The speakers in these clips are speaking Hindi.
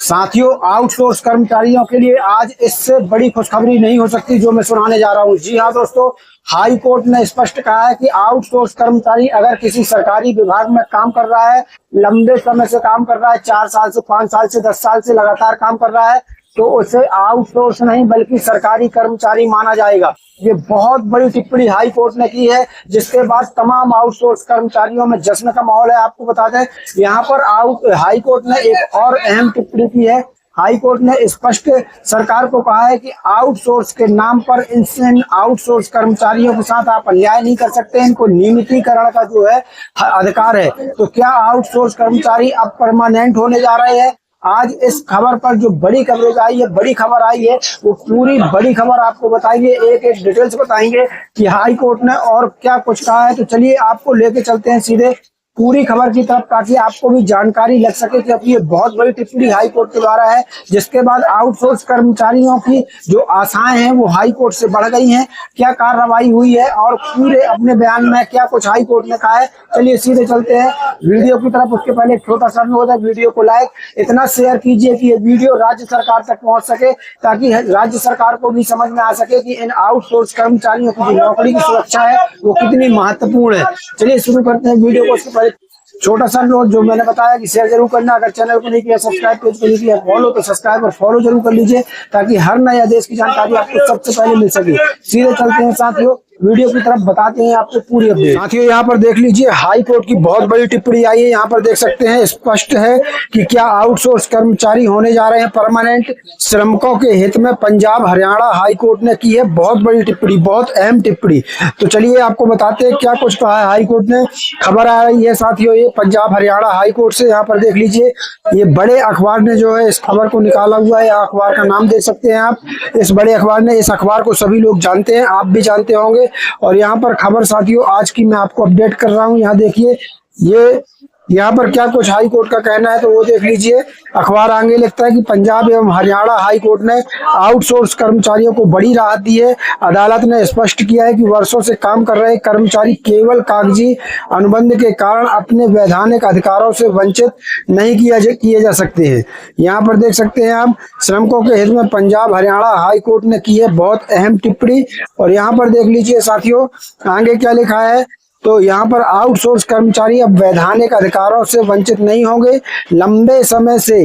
साथियों, आउटसोर्स कर्मचारियों के लिए आज इससे बड़ी खुशखबरी नहीं हो सकती जो मैं सुनाने जा रहा हूं। जी हां दोस्तों, हाई कोर्ट ने स्पष्ट कहा है कि आउटसोर्स कर्मचारी अगर किसी सरकारी विभाग में काम कर रहा है, लंबे समय से काम कर रहा है, 4 साल से 5 साल से 10 साल से लगातार काम कर रहा है, तो उसे आउटसोर्स नहीं बल्कि सरकारी कर्मचारी माना जाएगा। ये बहुत बड़ी टिप्पणी हाई कोर्ट ने की है, जिसके बाद तमाम आउटसोर्स कर्मचारियों में जश्न का माहौल है। आपको बता दें, यहाँ पर हाई कोर्ट ने एक और अहम टिप्पणी की है। हाई कोर्ट ने स्पष्ट सरकार को कहा है कि आउटसोर्स के नाम पर इन आउटसोर्स कर्मचारियों के साथ आप अन्याय नहीं कर सकते। इनको नियमितीकरण का जो है अधिकार है। तो क्या आउटसोर्स कर्मचारी अब परमानेंट होने जा रहे हैं? आज इस खबर पर जो बड़ी कवरेज आई है, बड़ी खबर आई है, वो पूरी बड़ी खबर आपको बताएंगे, एक एक डिटेल्स बताएंगे कि हाई कोर्ट ने और क्या कुछ कहा है। तो चलिए आपको लेके चलते हैं सीधे पूरी खबर की तरफ, ताकि आपको भी जानकारी लग सके कि अब ये बहुत बड़ी टिप्पणी हाई कोर्ट के द्वारा है, जिसके बाद आउटसोर्स कर्मचारियों की जो आशाएं हैं वो हाई कोर्ट से बढ़ गई हैं। क्या कार्रवाई हुई है और पूरे अपने बयान में क्या कुछ हाई कोर्ट ने कहा है, चलिए सीधे चलते हैं वीडियो की तरफ। उसके पहले एक छोटा सा अनुरोध है, वीडियो को लाइक इतना शेयर कीजिए कि ये वीडियो राज्य सरकार तक पहुंच सके, ताकि राज्य सरकार को भी समझ में आ सके कि इन आउटसोर्स कर्मचारियों की जो नौकरी की सुरक्षा है वो कितनी महत्वपूर्ण है। चलिए शुरू करते हैं वीडियो को। उसके पहले छोटा सा नोट, जो मैंने बताया कि शेयर जरूर करना, अगर चैनल को नहीं किया सब्सक्राइब, पेज को नहीं किया फॉलो, तो सब्सक्राइब और फॉलो जरूर कर लीजिए, ताकि हर नए आदेश की जानकारी आपको सबसे पहले मिल सके। सीधे चलते हैं साथियों वीडियो की तरफ, बताते हैं आपको पूरी अपडेट। साथियों, यहाँ पर देख लीजिए, हाई कोर्ट की बहुत बड़ी टिप्पणी आई है। यहाँ पर देख सकते हैं, स्पष्ट है कि क्या आउटसोर्स कर्मचारी होने जा रहे हैं परमानेंट। श्रमिकों के हित में पंजाब हरियाणा हाई कोर्ट ने की है बहुत बड़ी टिप्पणी, बहुत अहम टिप्पणी। तो चलिए आपको बताते हैं क्या कुछ कहा है हाई कोर्ट ने। खबर आ रही है साथियों, ये पंजाब हरियाणा हाई कोर्ट से। यहाँ पर देख लीजिए, ये बड़े अखबार ने जो है इस खबर को निकाला हुआ है। अखबार का नाम देख सकते हैं आप, इस बड़े अखबार ने। इस अखबार को सभी लोग जानते हैं, आप भी जानते होंगे। और यहाँ पर खबर साथियों आज की मैं आपको अपडेट कर रहा हूँ। यहाँ देखिए, ये यहाँ पर क्या कुछ हाई कोर्ट का कहना है, तो वो देख लीजिए। अखबार आगे लिखता है कि पंजाब एवं हरियाणा हाई कोर्ट ने आउटसोर्स कर्मचारियों को बड़ी राहत दी है। अदालत ने स्पष्ट किया है कि वर्षों से काम कर रहे कर्मचारी केवल कागजी अनुबंध के कारण अपने वैधानिक अधिकारों से वंचित नहीं किए जा सकते हैं। यहाँ पर देख सकते हैं आप, श्रमिकों के हित में पंजाब हरियाणा हाई कोर्ट ने की है बहुत अहम टिप्पणी। और यहाँ पर देख लीजिए साथियों, आगे क्या लिखा है, तो यहाँ पर आउटसोर्स कर्मचारी अब वैधानिक अधिकारों से वंचित नहीं होंगे। लंबे समय से,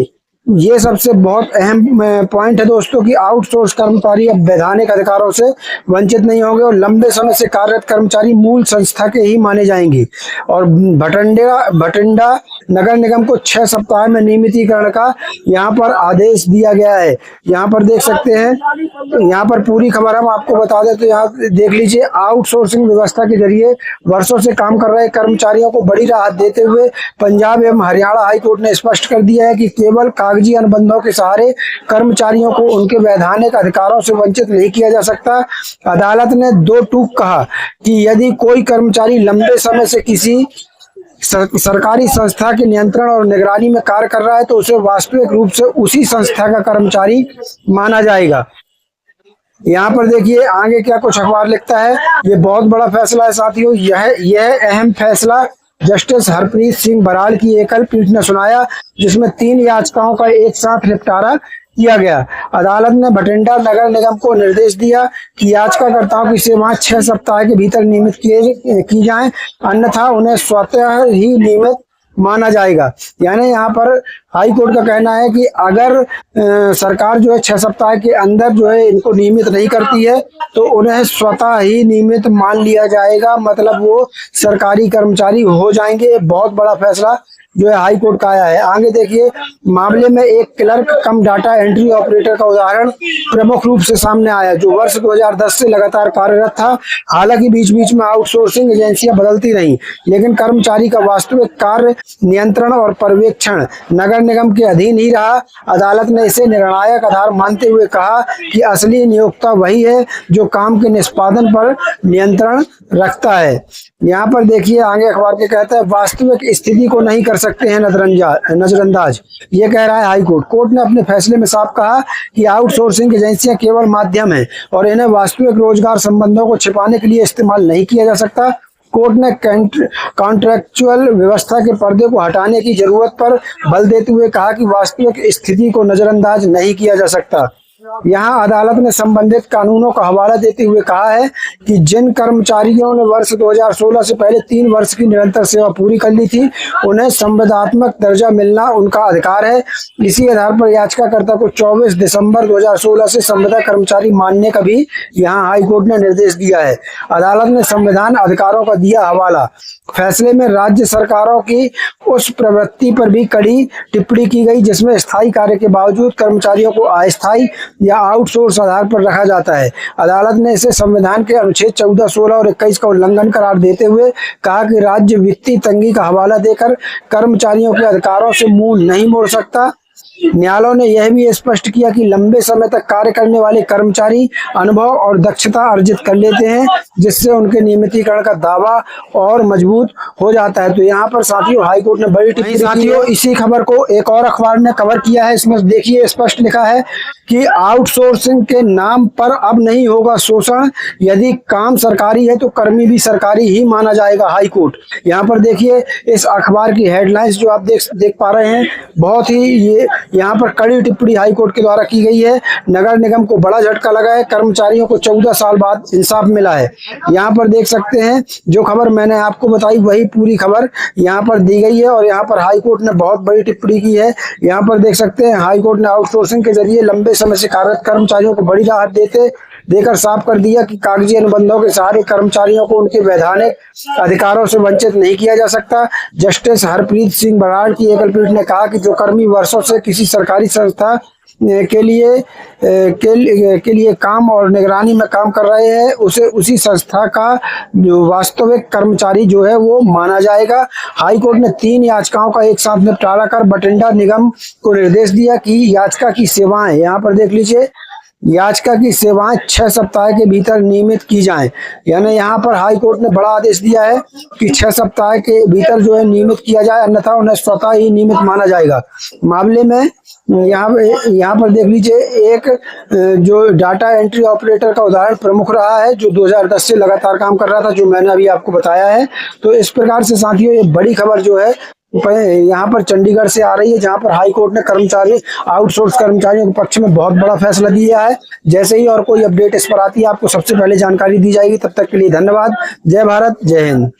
ये सबसे बहुत अहम पॉइंट है दोस्तों, कि आउटसोर्स कर्मचारी अब वैधानिक अधिकारों से वंचित नहीं होंगे और लंबे समय से कार्यरत कर्मचारी मूल संस्था के ही माने जाएंगे। और भटिंडा नगर निगम को 6 सप्ताह में नियमितीकरण का यहाँ पर आदेश दिया गया है। यहाँ पर देख सकते हैं, यहाँ पर पूरी खबर हम आपको बता दें तो यहाँ देख लीजिए, आउटसोर्सिंग व्यवस्था के जरिए वर्षों से काम कर रहे कर्मचारियों को बड़ी राहत देते हुए पंजाब एवं हरियाणा हाई कोर्ट ने स्पष्ट कर दिया है कि केवल कागजी अनुबंधों के सहारे कर्मचारियों को उनके वैधानिक अधिकारों से वंचित नहीं किया जा सकता। अदालत ने 2 टूक कहा कि यदि कोई कर्मचारी लंबे समय से किसी सरकारी संस्था के नियंत्रण और निगरानी में कार्य कर रहा है, तो उसे वास्तविक रूप से उसी संस्था का कर्मचारी माना जाएगा। यहाँ पर देखिए आगे क्या कुछ अखबार लिखता है। ये बहुत बड़ा फैसला है साथियों। यह अहम फैसला जस्टिस हरप्रीत सिंह बराल की एकल पीठ ने सुनाया, जिसमें 3 याचिकाओं का एक साथ निपटारा किया गया। अदालत ने भटिंडा नगर निगम को निर्देश दिया कि याचिकाकर्ताओं की सेवाएं 6 सप्ताह के भीतर नियमित की जाएं, अन्यथा उन्हें स्वतः ही नियमित माना जाएगा। यानी यहाँ पर हाई कोर्ट का कहना है कि अगर सरकार जो है 6 सप्ताह के अंदर जो है इनको नियमित नहीं करती है, तो उन्हें स्वतः ही नियमित मान लिया जाएगा, मतलब वो सरकारी कर्मचारी हो जाएंगे। बहुत बड़ा फैसला जो है हाई कोर्ट का आया है। आगे देखिए, मामले में एक क्लर्क कम डाटा एंट्री ऑपरेटर का उदाहरण प्रमुख रूप से सामने आया, जो वर्ष 2010 से लगातार कार्यरत था। हालांकि बीच बीच में आउटसोर्सिंग एजेंसियां बदलती रहीं, लेकिन कर्मचारी का वास्तविक कार्य नियंत्रण और पर्यवेक्षण नगर निगम के अधीन ही रहा। अदालत ने इसे निर्णायक आधार मानते हुए कहा कि असली नियोक्ता वही है जो काम के निष्पादन पर नियंत्रण रखता है। यहाँ पर देखिए आगे अखबार के कहता है, वास्तविक स्थिति को नहीं कर सकते हैं नजरअंदाज, ये कह रहा है हाई कोर्ट। कोर्ट ने अपने फैसले में साफ कहा कि आउटसोर्सिंग एजेंसियां केवल माध्यम है और इन्हें वास्तविक रोजगार संबंधों को छिपाने के लिए इस्तेमाल नहीं किया जा सकता। कोर्ट ने कॉन्ट्रैक्चुअल व्यवस्था के पर्दे को हटाने की जरूरत पर बल देते हुए कहा कि वास्तविक स्थिति को नजरअंदाज नहीं किया जा सकता। यहाँ अदालत ने संबंधित कानूनों का हवाला देते हुए कहा है कि जिन कर्मचारियों ने वर्ष 2016 से पहले 3 वर्ष की निरंतर सेवा पूरी कर ली थी, उन्हें संविदात्मक दर्जा मिलना उनका अधिकार है। इसी आधार पर याचिकाकर्ता को 24 दिसंबर 2016 से संविदा कर्मचारी मानने का भी यहाँ हाईकोर्ट ने निर्देश दिया है। अदालत ने संविधान अधिकारों का दिया हवाला। फैसले में राज्य सरकारों की उस प्रवृत्ति पर भी कड़ी टिप्पणी की गई जिसमें स्थायी कार्य के बावजूद कर्मचारियों को अस्थायी या आउटसोर्स आधार पर रखा जाता है। अदालत ने इसे संविधान के अनुच्छेद 14, 16 और 21 का उल्लंघन करार देते हुए कहा कि राज्य वित्तीय तंगी का हवाला देकर कर्मचारियों के अधिकारों से मुंह नहीं मोड़ सकता। न्यायालय ने यह भी स्पष्ट किया कि लंबे समय तक कार्य करने वाले कर्मचारी अनुभव और दक्षता अर्जित कर लेते हैं, जिससे उनके नियमितीकरण का दावा और मजबूत हो जाता है। तो यहाँ पर साथियों हाईकोर्ट ने बड़ी टिप्पणी साथियों इसी खबर को एक और अखबार ने कवर किया है। इसमें देखिए स्पष्ट लिखा है कि आउटसोर्सिंग के नाम पर अब नहीं होगा शोषण, यदि काम सरकारी है तो कर्मी भी सरकारी ही माना जाएगा। हाईकोर्ट यहाँ पर देखिए इस अखबार की हेडलाइंस जो आप देख पा रहे हैं, बहुत ही ये यहाँ पर कड़ी टिप्पणी हाईकोर्ट के द्वारा की गई है। नगर निगम को बड़ा झटका लगा है, कर्मचारियों को 14 साल बाद इंसाफ मिला है। यहाँ पर देख सकते हैं जो खबर मैंने आपको बताई वही पूरी खबर यहाँ पर दी गई है और यहाँ पर हाईकोर्ट ने बहुत बड़ी टिप्पणी की है। यहाँ पर देख सकते हैं हाईकोर्ट ने आउटसोर्सिंग के जरिए लंबे समय से कार्यरत कर्मचारियों को बड़ी राहत देकर साफ कर दिया कि कागजी अनुबंधों के सहारे कर्मचारियों को उनके वैधानिक अधिकारों से वंचित नहीं किया जा सकता। जस्टिस हरप्रीत सिंह बराड़ की एकल पीठ ने कहा कि जो कर्मी वर्षों से किसी सरकारी संस्था के लिए काम और निगरानी में काम कर रहे हैं, उसे उसी संस्था का जो वास्तविक कर्मचारी जो है वो माना जाएगा। हाईकोर्ट ने 3 याचिकाओं का एक साथ निपटारा कर बठिंडा निगम को निर्देश दिया कि याचिका की सेवाएं, यहाँ पर देख लीजिए, याचिका की सेवाएं 6 सप्ताह के भीतर नियमित की जाएं। यानी यहाँ पर हाईकोर्ट ने बड़ा आदेश दिया है कि 6 सप्ताह के भीतर जो है नियमित किया जाए, अन्यथा उन्हें स्वतः ही नियमित माना जाएगा। मामले में यहाँ पर देख लीजिए एक जो डाटा एंट्री ऑपरेटर का उदाहरण प्रमुख रहा है, जो 2010 से लगातार काम कर रहा था, जो मैंने अभी आपको बताया है। तो इस प्रकार से साथियों ये बड़ी खबर जो है यहाँ पर चंडीगढ़ से आ रही है, जहाँ पर हाईकोर्ट ने आउटसोर्स कर्मचारियों के पक्ष में बहुत बड़ा फैसला दिया है। जैसे ही और कोई अपडेट इस पर आती है आपको सबसे पहले जानकारी दी जाएगी। तब तक के लिए धन्यवाद। जय भारत, जय हिंद।